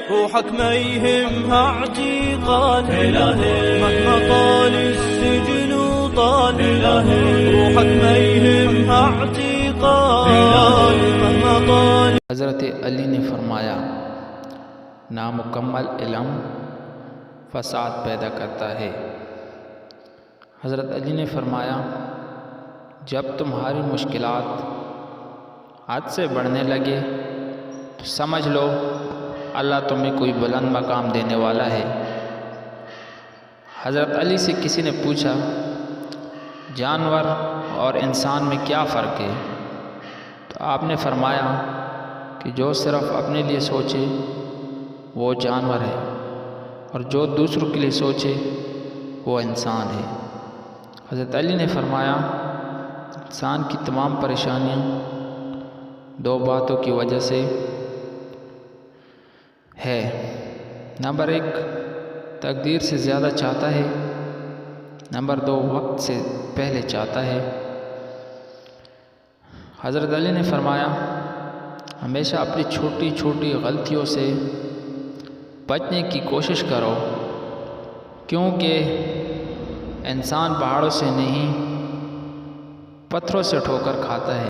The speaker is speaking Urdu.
روحك ما يهمها اعتقال، مهما طال السجن وطال، روحك ما يهمها اعتقال مهما طال. حضرت علی نے فرمایا نامکمل علم فساد پیدا کرتا ہے۔ حضرت علی نے فرمایا جب تمہاری مشکلات حد سے بڑھنے لگے تو سمجھ لو اللہ تمہیں کوئی بلند مقام دینے والا ہے۔ حضرت علی سے کسی نے پوچھا جانور اور انسان میں کیا فرق ہے؟ تو آپ نے فرمایا کہ جو صرف اپنے لیے سوچے وہ جانور ہے اور جو دوسروں کے لیے سوچے وہ انسان ہے۔ حضرت علی نے فرمایا انسان کی تمام پریشانیاں دو باتوں کی وجہ سے ہے۔ نمبر 1 تقدیر سے زیادہ چاہتا ہے، نمبر 2 وقت سے پہلے چاہتا ہے۔ حضرت علی نے فرمایا ہمیشہ اپنی چھوٹی چھوٹی غلطیوں سے بچنے کی کوشش کرو، کیونکہ انسان پہاڑوں سے نہیں پتھروں سے ٹھوکر کھاتا ہے۔